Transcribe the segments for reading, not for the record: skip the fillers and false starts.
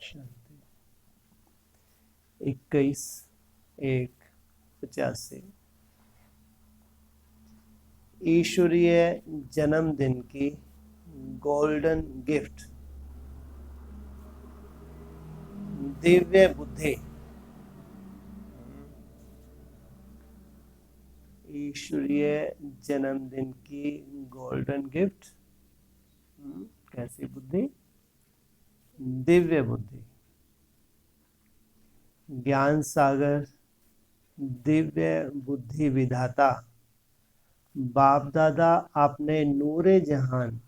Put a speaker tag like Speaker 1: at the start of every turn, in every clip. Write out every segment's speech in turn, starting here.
Speaker 1: शांति। 21/1/85 ईश्वरीय जन्मदिन की गोल्डन गिफ्ट दिव्य बुद्धि। ईश्वरीय जन्मदिन की गोल्डन गिफ्ट कैसी बुद्धि? दिव्य बुद्धि। ज्ञान सागर दिव्य बुद्धि विधाता बाप दादा आपने नूरे जहान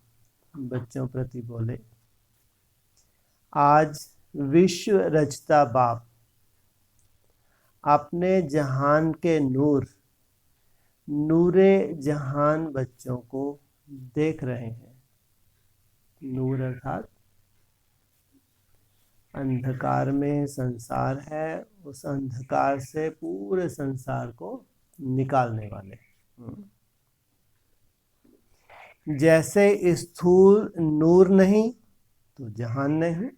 Speaker 1: बच्चों प्रति बोले। आज विश्व रचता बाप अपने जहान के नूरे जहान बच्चों को देख रहे हैं। नूर अर्थात अंधकार में संसार है, उस अंधकार से पूरे संसार को निकालने वाले। जैसे स्थूल नूर नहीं तो जहान नहीं,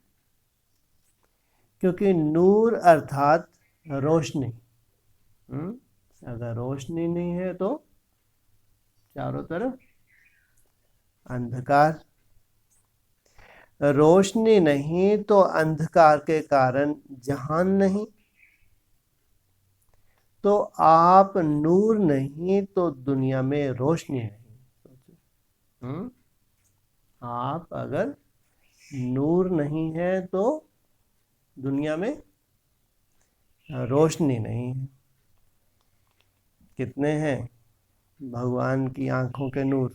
Speaker 1: क्योंकि नूर अर्थात रोशनी। अगर रोशनी नहीं है तो चारों तरफ अंधकार। रोशनी नहीं तो अंधकार के कारण जहान नहीं। तो आप नूर नहीं तो दुनिया में रोशनी नहीं। आप अगर नूर नहीं है तो दुनिया में रोशनी नहीं है। कितने हैं भगवान की आंखों के नूर?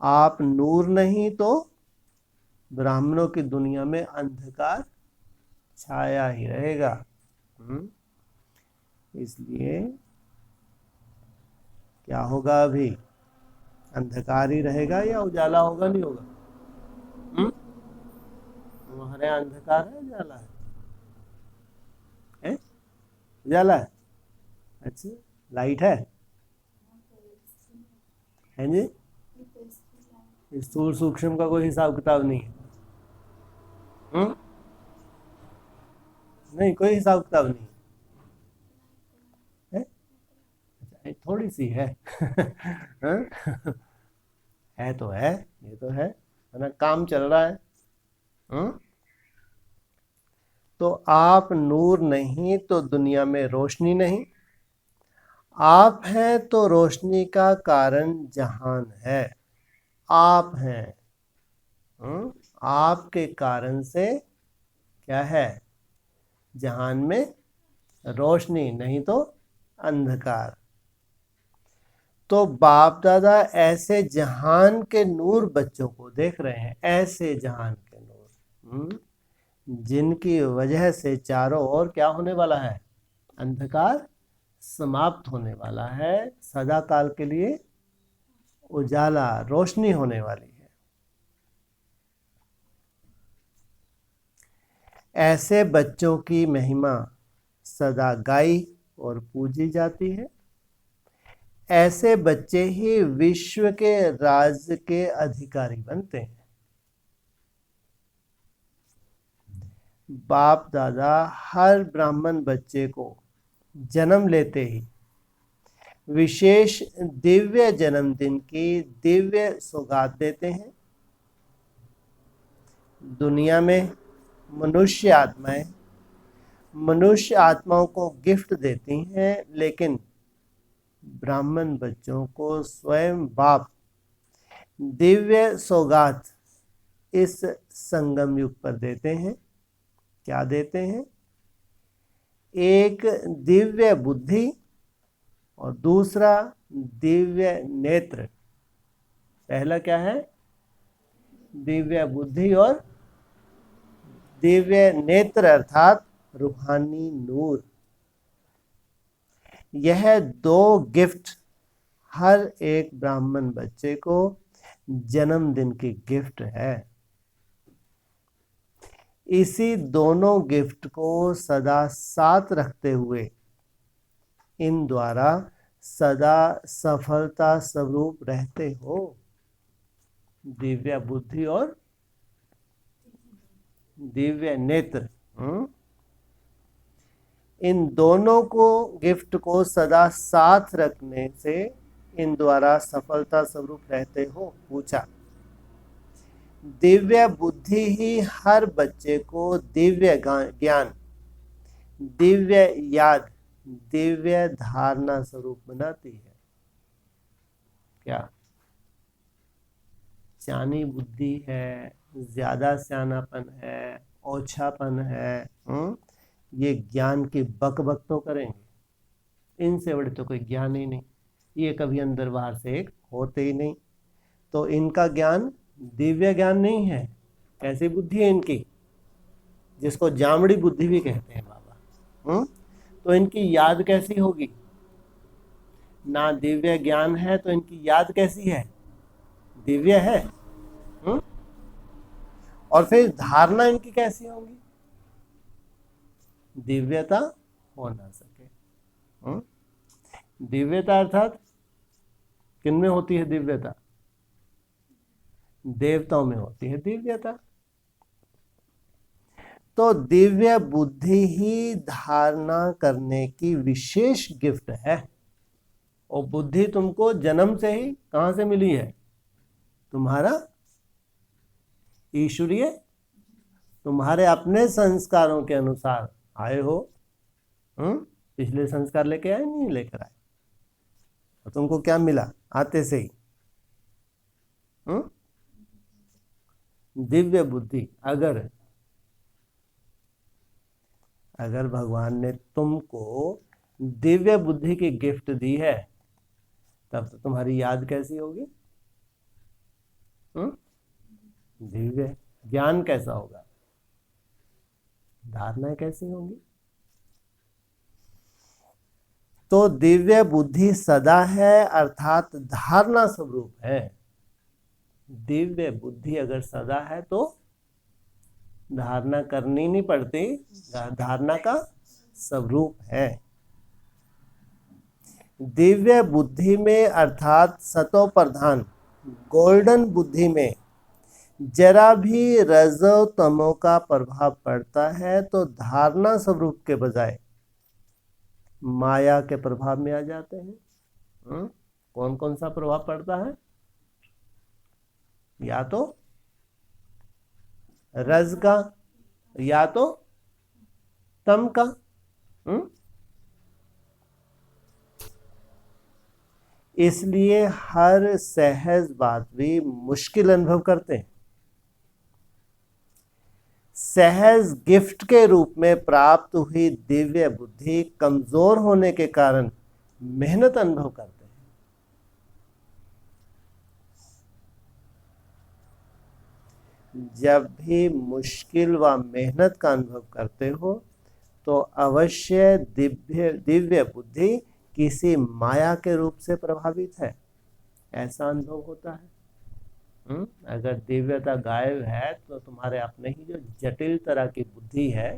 Speaker 1: आप नूर नहीं तो ब्राह्मणों की दुनिया में अंधकार छाया ही रहेगा। इसलिए क्या होगा? अभी अंधकार ही रहेगा या उजाला होगा? नहीं होगा? हमारे यहाँ अंधकार है, उजाला है? उजाला है। अच्छा, लाइट है जी? स्थूल सूक्ष्म का कोई हिसाब किताब नहीं है। नहीं, कोई हिसाब किताब नहीं है। अच्छा, थोड़ी सी है। है तो है, ये तो है ना, काम चल रहा है। तो आप नूर नहीं तो दुनिया में रोशनी नहीं। आप हैं तो रोशनी का कारण जहान है। आप हैं, आपके कारण से क्या है? जहान में रोशनी, नहीं तो अंधकार। तो बाप दादा ऐसे जहान के नूर बच्चों को देख रहे हैं। ऐसे जहान के नूर जिनकी वजह से चारों ओर क्या होने वाला है? अंधकार समाप्त होने वाला है। सदा काल के लिए उजाला, रोशनी होने वाली है। ऐसे बच्चों की महिमा सदा गाई और पूजी जाती है। ऐसे बच्चे ही विश्व के राज्य के अधिकारी बनते हैं। बाप दादा हर ब्राह्मण बच्चे को जन्म लेते ही विशेष दिव्य जन्मदिन की दिव्य सौगात देते हैं। दुनिया में मनुष्य आत्माओं को गिफ्ट देती हैं, लेकिन ब्राह्मण बच्चों को स्वयं बाप दिव्य सौगात इस संगम युग पर देते हैं। क्या देते हैं? एक दिव्य बुद्धि और दूसरा दिव्य नेत्र। पहला क्या है? दिव्य बुद्धि और दिव्य नेत्र अर्थात रूहानी नूर। यह दो गिफ्ट हर एक ब्राह्मण बच्चे को जन्मदिन की गिफ्ट है। इसी दोनों गिफ्ट को सदा साथ रखते हुए इन द्वारा सदा सफलता स्वरूप रहते हो। दिव्य बुद्धि और दिव्य नेत्र। इन दोनों को गिफ्ट को सदा साथ रखने से इन द्वारा सफलता स्वरूप रहते हो। पूछा, दिव्य बुद्धि ही हर बच्चे को दिव्य ज्ञान, दिव्य याद, दिव्य धारणा स्वरूप बनाती है। क्या सियानी बुद्धि है, ज्यादा सियानापन है, ओछापन है, ये ज्ञान की बक तो करेंगे। इनसे बड़े तो कोई ज्ञान ही नहीं, ये कभी अंदर बाहर से एक होते ही नहीं। तो इनका ज्ञान दिव्य ज्ञान नहीं है। कैसी बुद्धि है इनकी, जिसको जामड़ी बुद्धि भी कहते हैं बाबा। तो इनकी याद कैसी होगी? ना दिव्य ज्ञान है तो इनकी याद कैसी है? दिव्य है। और फिर धारणा इनकी कैसी होगी? दिव्यता हो ना सके। दिव्यता अर्थात किन में होती है दिव्यता? देवताओं में होती है दिव्यता। तो दिव्य बुद्धि ही धारणा करने की विशेष गिफ्ट है। और बुद्धि तुमको जन्म से ही कहां से मिली है? तुम्हारा ईश्वरीय, तुम्हारे अपने संस्कारों के अनुसार आए हो। पिछले संस्कार लेके आए, नहीं लेकर आए? और तुमको क्या मिला आते से ही? दिव्य बुद्धि। अगर भगवान ने तुमको दिव्य बुद्धि की गिफ्ट दी है, तब तो तुम्हारी याद कैसी होगी? दिव्य। ज्ञान कैसा होगा? धारणा कैसी होगी? तो दिव्य बुद्धि सदा है, अर्थात धारणा स्वरूप है। दिव्य बुद्धि अगर सदा है तो धारणा करनी नहीं पड़ती, धारणा का स्वरूप है। दिव्य बुद्धि में अर्थात सतो प्रधान गोल्डन बुद्धि में जरा भी रजो तमो का प्रभाव पड़ता है तो धारणा स्वरूप के बजाय माया के प्रभाव में आ जाते हैं। कौन कौन सा प्रभाव पड़ता है? या तो रज का, या तो तम का। इसलिए हर सहज बात भी मुश्किल अनुभव करते हैं। सहज गिफ्ट के रूप में प्राप्त हुई दिव्य बुद्धि कमजोर होने के कारण मेहनत अनुभव करते हैं। जब भी मुश्किल व मेहनत का अनुभव करते हो तो अवश्य दिव्य बुद्धि किसी माया के रूप से प्रभावित है, ऐसा अनुभव होता है। अगर दिव्यता गायब है तो तुम्हारे अपने ही जो जटिल तरह की बुद्धि है,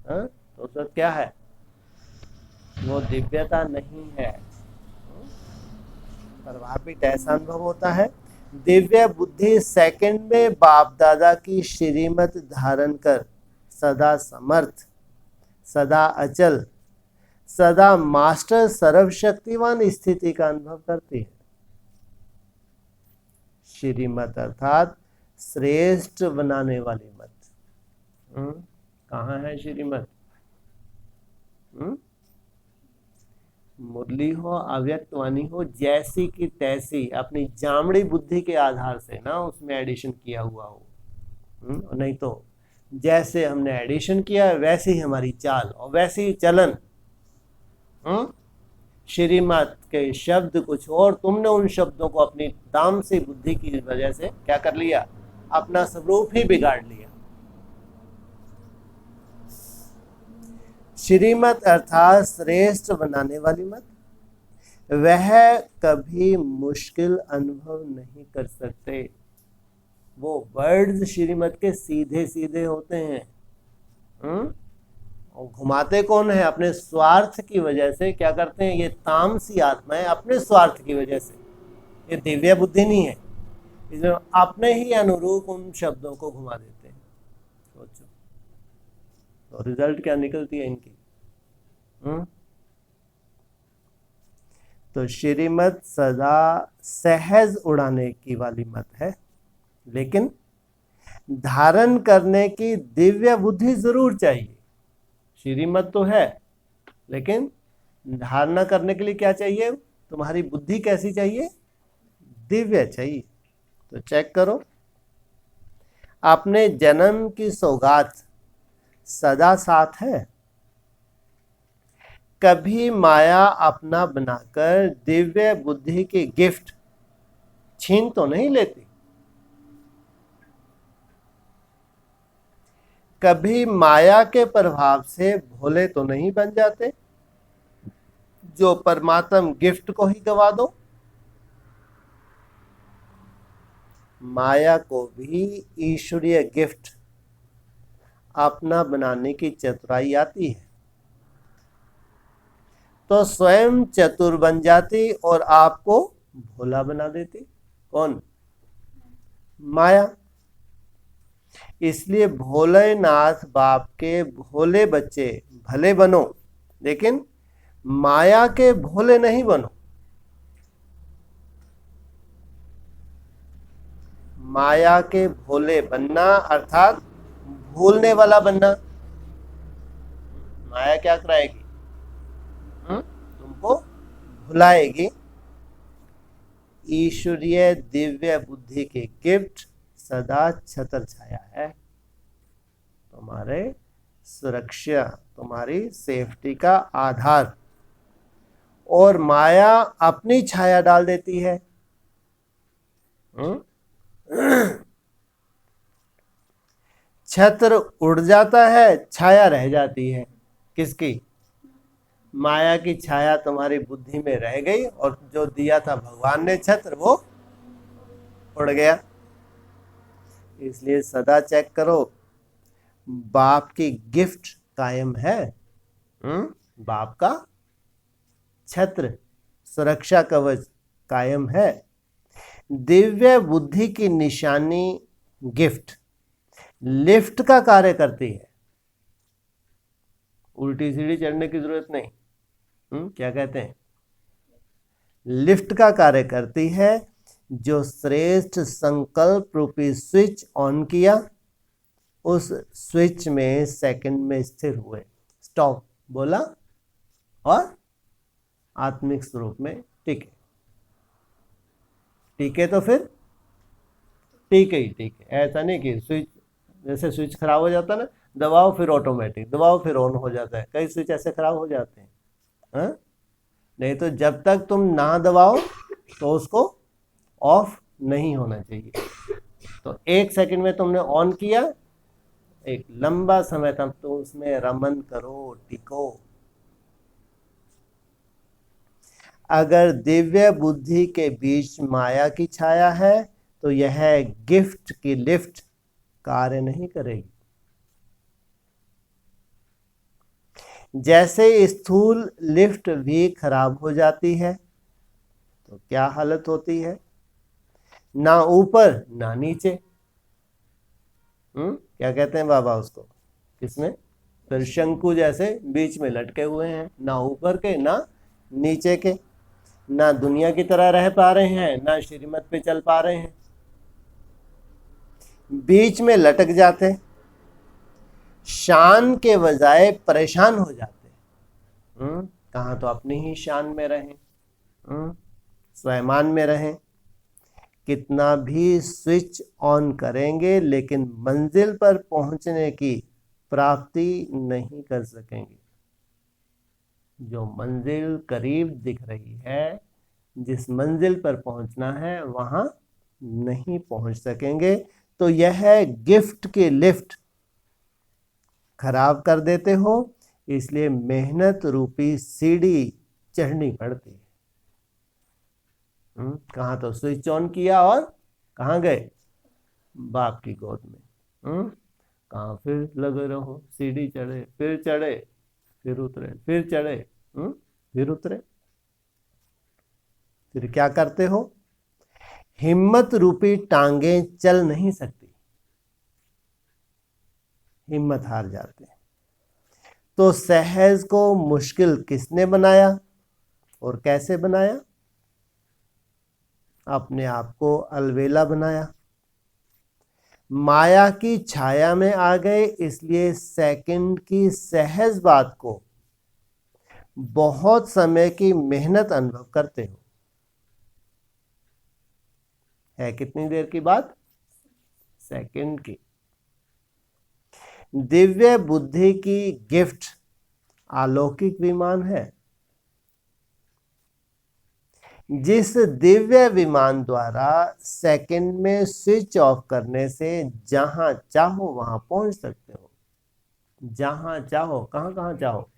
Speaker 1: तो उसका क्या है? वो दिव्यता नहीं है। प्रभावित ऐसा अनुभव होता है। दिव्य बुद्धि सेकंड में बाप दादा की श्रीमत धारण कर सदा समर्थ, सदा अचल, सदा मास्टर सर्वशक्तिवान स्थिति का अनुभव करती है। श्रीमत अर्थात श्रेष्ठ बनाने वाली मत। कहाँ है श्रीमत? मुरली हो, अव्यक्त वाणी हो, जैसी की तैसी अपनी जामड़ी बुद्धि के आधार से ना उसमें एडिशन किया हुआ हो। नहीं तो जैसे हमने एडिशन किया वैसे ही हमारी चाल और वैसे ही चलन। श्रीमत के शब्द कुछ और, तुमने उन शब्दों को अपनी तामसी बुद्धि की वजह से क्या कर लिया? अपना स्वरूप ही बिगाड़ लिया। श्रीमत अर्थात श्रेष्ठ बनाने वाली मत, वह कभी मुश्किल अनुभव नहीं कर सकते। वो वर्ड्स श्रीमत के सीधे सीधे होते हैं। और घुमाते कौन है? अपने स्वार्थ की वजह से क्या करते हैं? ये तामसी आत्माएं अपने स्वार्थ की वजह से। ये दिव्य बुद्धि नहीं है। इसमें अपने ही अनुरूप उन शब्दों को घुमा देते हैं। सोचो तो रिजल्ट क्या निकलती है इनकी। तो श्रीमत सदा सहज उड़ाने की वाली मत है, लेकिन धारण करने की दिव्य बुद्धि जरूर चाहिए। श्रीमत तो है, लेकिन धारणा करने के लिए क्या चाहिए? तुम्हारी बुद्धि कैसी चाहिए? दिव्य चाहिए। तो चेक करो, अपने जन्म की सौगात सदा साथ है। कभी माया अपना बनाकर दिव्य बुद्धि की गिफ्ट छीन तो नहीं लेती। कभी माया के प्रभाव से भोले तो नहीं बन जाते, जो परमात्म गिफ्ट को ही गवा दो। माया को भी ईश्वरीय गिफ्ट अपना बनाने की चतुराई आती है, तो स्वयं चतुर बन जाती और आपको भोला बना देती। कौन? माया। इसलिए भोलेनाथ बाप के भोले बच्चे भले बनो, लेकिन माया के भोले नहीं बनो। माया के भोले बनना अर्थात भूलने वाला बनना। माया क्या कराएगी? तुमको भुलाएगी। ईश्वरीय दिव्य बुद्धि की गिफ्ट सदा छत्र छाया है, तुम्हारे सुरक्षा, तुम्हारी सेफ्टी का आधार। और माया अपनी छाया डाल देती है। छत्र उड़ जाता है, छाया रह जाती है। किसकी? माया की छाया तुम्हारी बुद्धि में रह गई, और जो दिया था भगवान ने छत्र, वो उड़ गया। इसलिए सदा चेक करो, बाप की गिफ्ट कायम है। बाप का छत्र, सुरक्षा कवच कायम है। दिव्य बुद्धि की निशानी गिफ्ट लिफ्ट का कार्य करती है। उल्टी सीढ़ी चढ़ने की जरूरत नहीं। क्या कहते हैं? लिफ्ट का कार्य करती है। जो श्रेष्ठ संकल्प रूपी स्विच ऑन किया, उस स्विच में सेकंड में स्थिर हुए, स्टॉप बोला और आत्मिक स्वरूप में टिके। टिके तो फिर टिके ही टिके। ऐसा नहीं कि स्विच, जैसे स्विच खराब हो जाता ना, दबाओ फिर ऑटोमेटिक, दबाओ फिर ऑन हो जाता है। कई स्विच ऐसे खराब हो जाते हैं। नहीं तो जब तक तुम ना दबाओ तो उसको ऑफ नहीं होना चाहिए। तो 1 सेकंड में तुमने ऑन किया, एक लंबा समय तक तो उसमें रमन करो, टिको। अगर दिव्य बुद्धि के बीच माया की छाया है, तो यह गिफ्ट की लिफ्ट कार्य नहीं करेगी। जैसे स्थूल लिफ्ट भी खराब हो जाती है, तो क्या हालत होती है? ना ऊपर ना नीचे। क्या कहते हैं बाबा उसको? किसमें? फिर शंकु जैसे बीच में लटके हुए हैं, ना ऊपर के ना नीचे के। ना दुनिया की तरह रह पा रहे हैं, ना श्रीमत पे चल पा रहे हैं, बीच में लटक जाते, शान के बजाय परेशान हो जाते। कहाँ तो अपनी ही शान में रहें, स्वयमान में रहें। कितना भी स्विच ऑन करेंगे, लेकिन मंजिल पर पहुंचने की प्राप्ति नहीं कर सकेंगे। जो मंजिल करीब दिख रही है, जिस मंजिल पर पहुंचना है, वहां नहीं पहुंच सकेंगे। तो यह गिफ्ट की लिफ्ट खराब कर देते हो, इसलिए मेहनत रूपी सीढ़ी चढ़नी पड़ती है। कहाँ तो स्विच ऑन किया और कहाँ गए? बाप की गोद में। कहाँ फिर लगे रहो, सीढ़ी चढ़े फिर उतरे, फिर चढ़े फिर उतरे। फिर क्या करते हो? हिम्मत रूपी टांगें चल नहीं सकती, हिम्मत हार जाते हैं। तो सहज को मुश्किल किसने बनाया और कैसे बनाया? अपने आप को अलवेला बनाया, माया की छाया में आ गए, इसलिए सेकंड की सहज बात को बहुत समय की मेहनत अनुभव करते हो। है कितनी देर की बात? सेकंड की। दिव्य बुद्धि की गिफ्ट अलौकिक विमान है, जिस दिव्य विमान द्वारा सेकंड में स्विच ऑफ करने से जहां चाहो वहां पहुंच सकते हो। जहां चाहो, कहां कहां चाहो,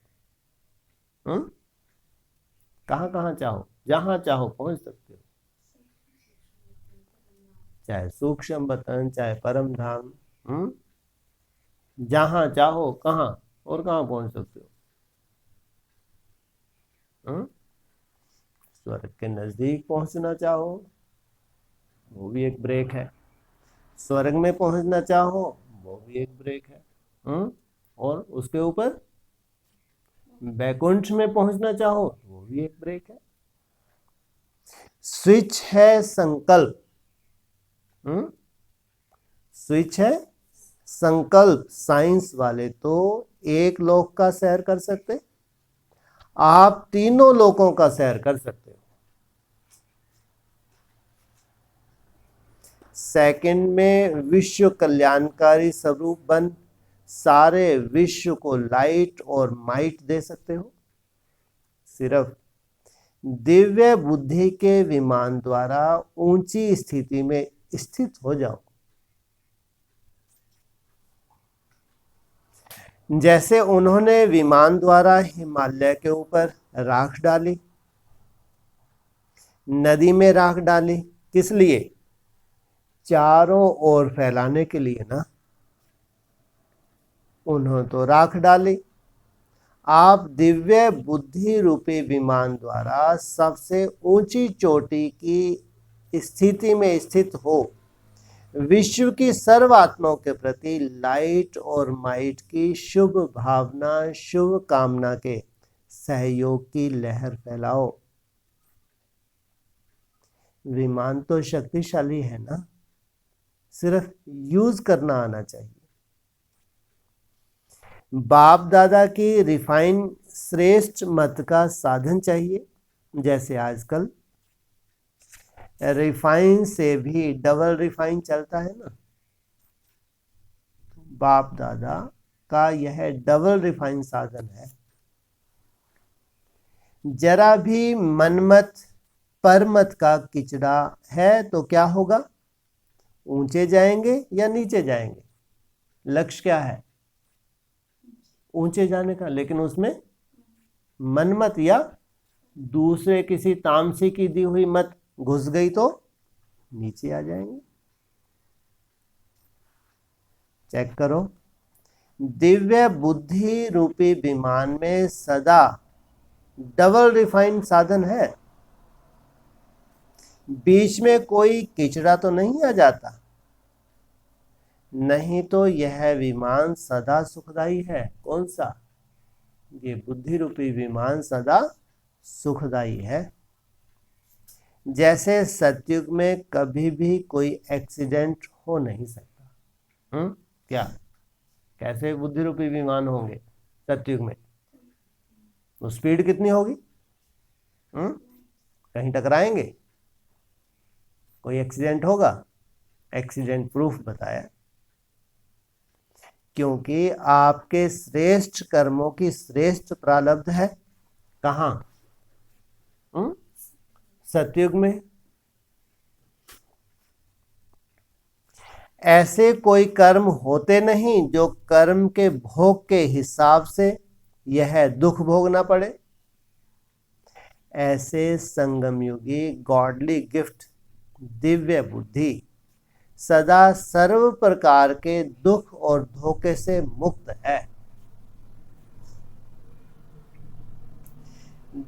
Speaker 1: कहां कहां चाहो, जहां चाहो पहुंच सकते हो। चाहे सूक्ष्म वतन, चाहे परम धाम, जहां चाहो, कहां और कहां पहुंच सकते हो। स्वर्ग के नजदीक पहुंचना चाहो, वो भी एक ब्रेक है। स्वर्ग में पहुंचना चाहो, वो भी एक ब्रेक है। और उसके ऊपर बैकुंठ में पहुंचना चाहो, वो भी एक ब्रेक है। स्विच है संकल्प, स्विच है संकल्प। साइंस वाले तो एक लोक का सैर कर सकते, आप तीनों लोकों का सैर कर सकते हो। सेकंड में विश्व कल्याणकारी स्वरूप बन सारे विश्व को लाइट और माइट दे सकते हो। सिर्फ दिव्य बुद्धि के विमान द्वारा ऊंची स्थिति में स्थित हो जाओ। जैसे उन्होंने विमान द्वारा हिमालय के ऊपर राख डाली, नदी में राख डाली, किस लिए? चारों ओर फैलाने के लिए ना। उन्होंने तो राख डाली। आप दिव्य बुद्धि रूपी विमान द्वारा सबसे ऊंची चोटी की स्थिति में स्थित हो, विश्व की सर्व आत्माओं के प्रति लाइट और माइट की शुभ भावना, शुभ कामना के सहयोग की लहर फैलाओ। विमान तो शक्तिशाली है ना, सिर्फ यूज करना आना चाहिए। बाप दादा की रिफाइन श्रेष्ठ मत का साधन चाहिए। जैसे आजकल रिफाइन से भी डबल रिफाइन चलता है ना, बाप दादा का यह डबल रिफाइन साधन है। जरा भी मनमत परमत का किचड़ा है तो क्या होगा? ऊंचे जाएंगे या नीचे जाएंगे? लक्ष्य क्या है? ऊंचे जाने का। लेकिन उसमें मनमत या दूसरे किसी तामसी की दी हुई मत घुस गई तो नीचे आ जाएंगे। चेक करो, दिव्य बुद्धि रूपी विमान में सदा डबल रिफाइन साधन है। बीच में कोई किचड़ा तो नहीं आ जाता, नहीं तो यह विमान सदा सुखदाई है। कौन सा? ये बुद्धि रूपी विमान सदा सुखदाई है। जैसे सतयुग में कभी भी कोई एक्सीडेंट हो नहीं सकता। क्या? कैसे बुद्धि रूपी विमान होंगे सतयुग में? तो स्पीड कितनी होगी? कहीं टकराएंगे? कोई एक्सीडेंट होगा? एक्सीडेंट प्रूफ बताया, क्योंकि आपके श्रेष्ठ कर्मों की श्रेष्ठ प्रारब्ध है। कहां? सतयुग में। ऐसे कोई कर्म होते नहीं जो कर्म के भोग के हिसाब से यह दुख भोगना पड़े। ऐसे संगम युगी गॉडली गिफ्ट दिव्य बुद्धि सदा सर्व प्रकार के दुख और धोखे से मुक्त है।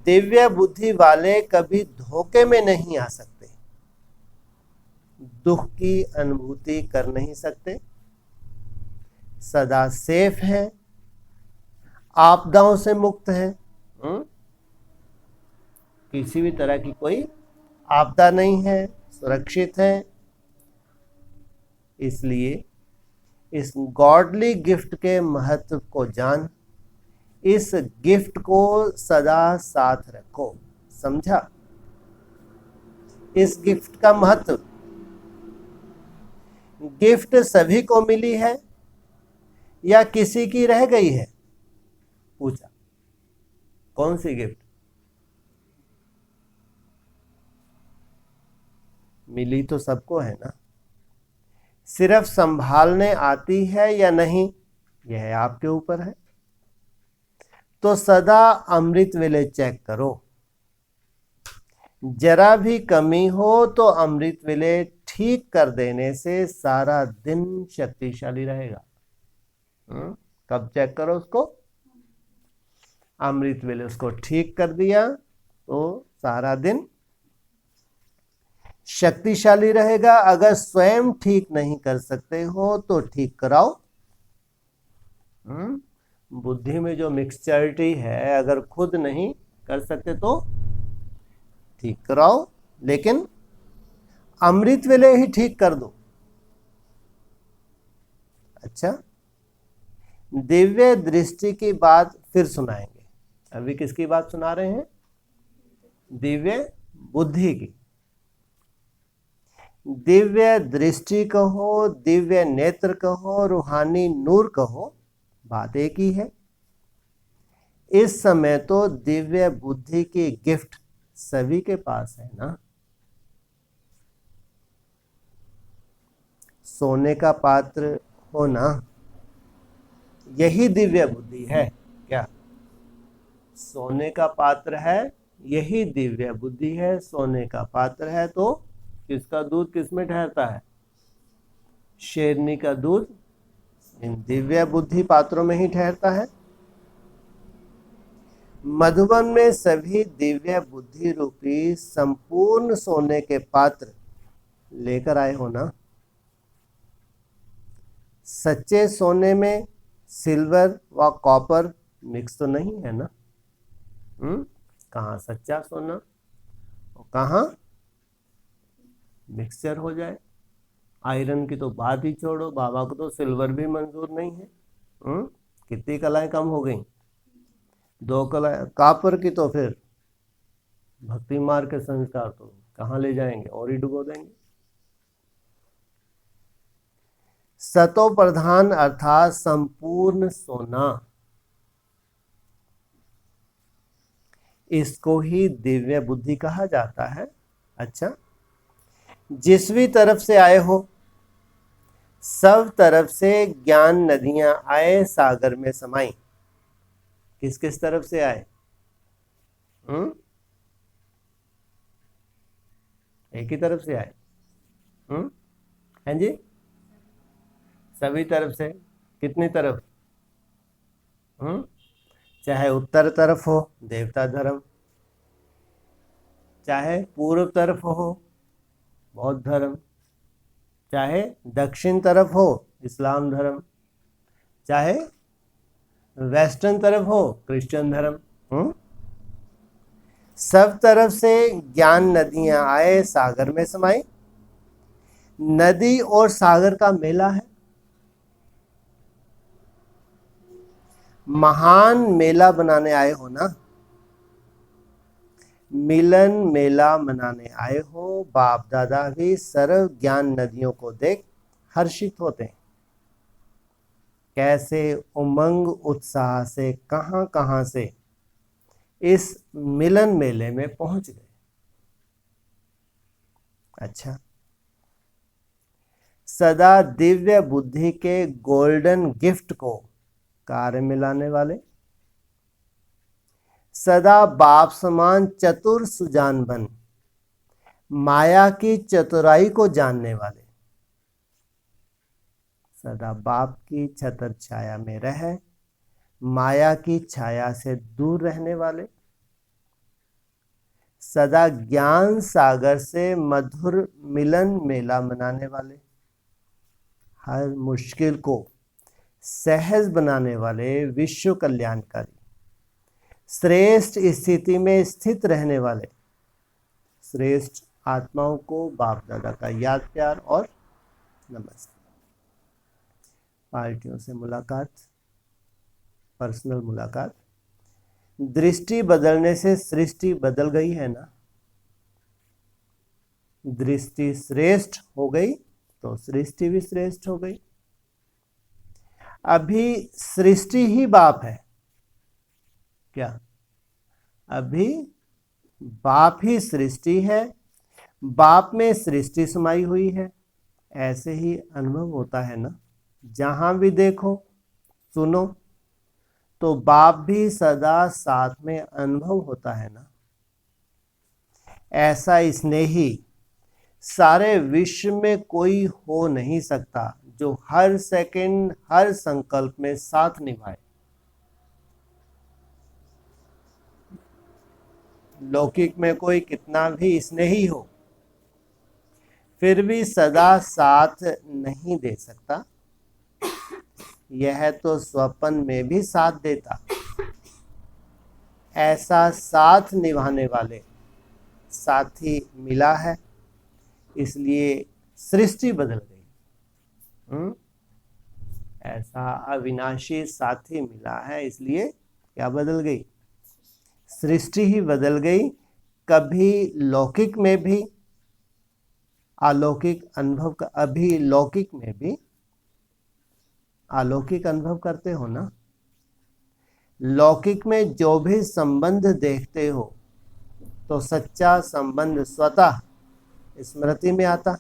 Speaker 1: दिव्य बुद्धि वाले कभी धोखे में नहीं आ सकते। दुख की अनुभूति कर नहीं सकते, सदा सेफ हैं, आपदाओं से मुक्त हैं। किसी भी तरह की कोई आपदा नहीं है, सुरक्षित है। इसलिए इस गॉडली गिफ्ट के महत्व को जान, इस गिफ्ट को सदा साथ रखो। समझा? इस गिफ्ट का महत्व। गिफ्ट सभी को मिली है या किसी की रह गई है? पूछा। कौन सी गिफ्ट मिली? तो सबको है ना, सिर्फ संभालने आती है या नहीं, यह आपके ऊपर है। तो सदा अमृत वेले चेक करो, जरा भी कमी हो तो अमृत वेले ठीक कर देने से सारा दिन शक्तिशाली रहेगा। कब चेक करो उसको? अमृत वेले उसको ठीक कर दिया तो सारा दिन शक्तिशाली रहेगा। अगर स्वयं ठीक नहीं कर सकते हो तो ठीक कराओ। बुद्धि में जो मिक्सचरिटी है, अगर खुद नहीं कर सकते तो ठीक कराओ, लेकिन अमृत वेले ही ठीक कर दो। अच्छा, दिव्य दृष्टि की बात फिर सुनाएंगे। अभी किसकी बात सुना रहे हैं? दिव्य बुद्धि की। दिव्य दृष्टि कहो, दिव्य नेत्र कहो, रूहानी नूर कहो, बात एक ही है। इस समय तो दिव्य बुद्धि की गिफ्ट सभी के पास है ना। सोने का पात्र होना यही दिव्य बुद्धि है क्या? सोने का पात्र है, यही दिव्य बुद्धि है। सोने का पात्र है तो किसका दूध किस में ठहरता है? शेरनी का दूध इन दिव्य बुद्धि पात्रों में ही ठहरता है। मधुबन में सभी दिव्य बुद्धि रूपी संपूर्ण सोने के पात्र लेकर आए हो ना। सच्चे सोने में सिल्वर व कॉपर मिक्स तो नहीं है ना। कहाँ सच्चा सोना और कहाँ मिक्सचर हो जाए। आयरन की तो बात ही छोड़ो, बाबा को तो सिल्वर भी मंजूर नहीं है। कितनी कलाएं कम हो गई? 2 कलाएं। कॉपर की तो फिर भक्ति मार्ग के संस्कार तो कहाँ ले जाएंगे, और ही डुबो देंगे। सतो प्रधान अर्थात संपूर्ण सोना, इसको ही दिव्य बुद्धि कहा जाता है। अच्छा, जिस भी तरफ से आए हो, सब तरफ से ज्ञान नदियां आए सागर में समाई। किस किस तरफ से आए? एक ही तरफ से आए। हैं जी? सभी तरफ से। कितनी तरफ? चाहे उत्तर तरफ हो देवता धर्म, चाहे पूर्व तरफ हो बौद्ध धर्म, चाहे दक्षिण तरफ हो इस्लाम धर्म, चाहे वेस्टर्न तरफ हो क्रिश्चियन धर्म। सब तरफ से ज्ञान नदियां आए सागर में समाई। नदी और सागर का मेला है, महान मेला बनाने आए हो ना। मिलन मेला मनाने आए हो। बाप दादा भी सर्व ज्ञान नदियों को देख हर्षित होते हैं। कैसे उमंग उत्साह से कहां कहां से इस मिलन मेले में पहुंच गए। अच्छा, सदा दिव्य बुद्धि के गोल्डन गिफ्ट को कार्य में लाने वाले, सदा बाप समान चतुर सुजान बन माया की चतुराई को जानने वाले, सदा बाप की छत्र छाया में रह माया की छाया से दूर रहने वाले, सदा ज्ञान सागर से मधुर मिलन मेला मनाने वाले, हर मुश्किल को सहज बनाने वाले विश्व कल्याणकारी, श्रेष्ठ स्थिति में स्थित रहने वाले श्रेष्ठ आत्माओं को बाप दादा का याद प्यार और नमस्ते। पार्टियों से मुलाकात, पर्सनल मुलाकात। दृष्टि बदलने से सृष्टि बदल गई है ना। दृष्टि श्रेष्ठ हो गई तो सृष्टि भी श्रेष्ठ हो गई। अभी सृष्टि ही बाप है क्या? अभी बाप ही सृष्टि है, बाप में सृष्टि समाई हुई है। ऐसे ही अनुभव होता है ना। जहां भी देखो सुनो तो बाप भी सदा साथ में अनुभव होता है ना। ऐसा स्नेही सारे विश्व में कोई हो नहीं सकता जो हर सेकंड हर संकल्प में साथ निभाए। लौकिक में कोई कितना भी स्नेही हो फिर भी सदा साथ नहीं दे सकता। यह तो स्वप्न में भी साथ देता। ऐसा साथ निभाने वाले साथी मिला है, इसलिए सृष्टि बदल गई। ऐसा अविनाशी साथी मिला है, इसलिए क्या बदल गई? सृष्टि ही बदल गई। कभी लौकिक में भी अलौकिक अनुभव का, अभी लौकिक में भी अलौकिक अनुभव करते हो ना। लौकिक में जो भी संबंध देखते हो तो सच्चा संबंध स्वतः स्मृति में आता।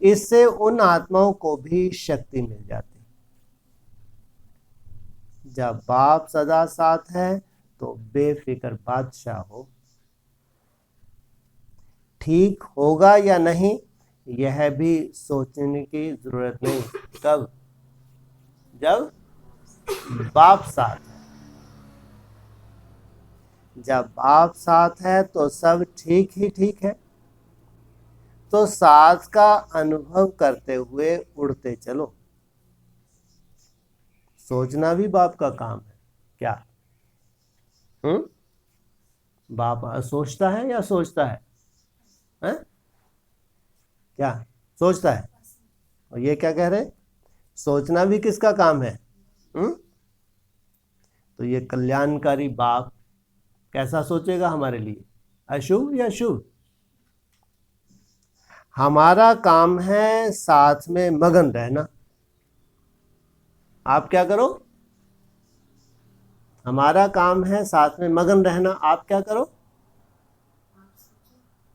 Speaker 1: इससे उन आत्माओं को भी शक्ति मिल जाती। जब बाप सदा साथ है तो बेफिक्र बादशाह हो। ठीक होगा या नहीं यह भी सोचने की जरूरत नहीं। कब? जब बाप साथ है। जब बाप साथ है तो सब ठीक ही ठीक है। तो साथ का अनुभव करते हुए उड़ते चलो। सोचना भी बाप का काम है क्या? बाप सोचता है या सोचता है? क्या सोचता है? और ये क्या कह रहे? सोचना भी किसका काम है? तो ये कल्याणकारी बाप कैसा सोचेगा हमारे लिए? अशुभ या शुभ? हमारा काम है साथ में मगन रहना। आप क्या करो? हमारा काम है साथ में मगन रहना। आप क्या करो?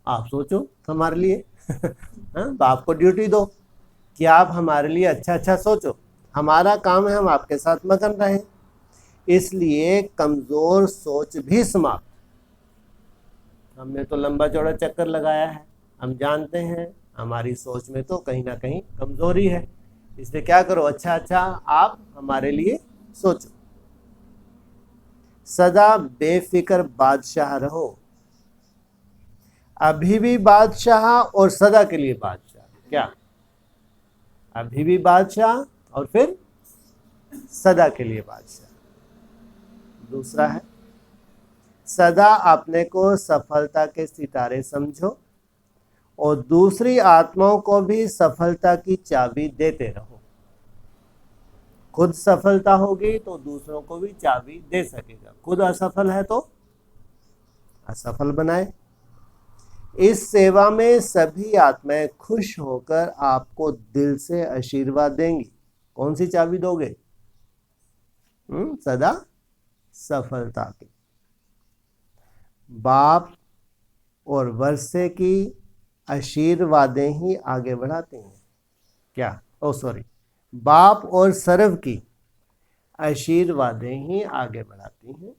Speaker 1: आप सोचो हमारे लिए। बाप को ड्यूटी दो कि आप हमारे लिए अच्छा अच्छा सोचो। हमारा काम है हम आपके साथ मगन रहें। इसलिए कमजोर सोच भी समाप्त। हमने तो लंबा चौड़ा चक्कर लगाया है। हम जानते हैं हमारी सोच में तो कहीं ना कहीं कमजोरी है। इसलिए क्या करो? अच्छा अच्छा आप हमारे लिए सोचो। सदा बेफिक्र बादशाह रहो। अभी भी बादशाह और सदा के लिए बादशाह। क्या? अभी भी बादशाह और फिर सदा के लिए बादशाह। दूसरा है सदा अपने को सफलता के सितारे समझो और दूसरी आत्माओं को भी सफलता की चाबी देते रहो। खुद सफलता होगी तो दूसरों को भी चाबी दे सकेगा। खुद असफल है तो असफल बनाए। इस सेवा में सभी आत्माएं खुश होकर आपको दिल से आशीर्वाद देंगी। कौन सी चाबी दोगे? सदा सफलता की। बाप और वर्षे की आशीर्वादें ही आगे बढ़ाते हैं। क्या? सॉरी, बाप और सर्व की आशीर्वादें ही आगे बढ़ाती हैं।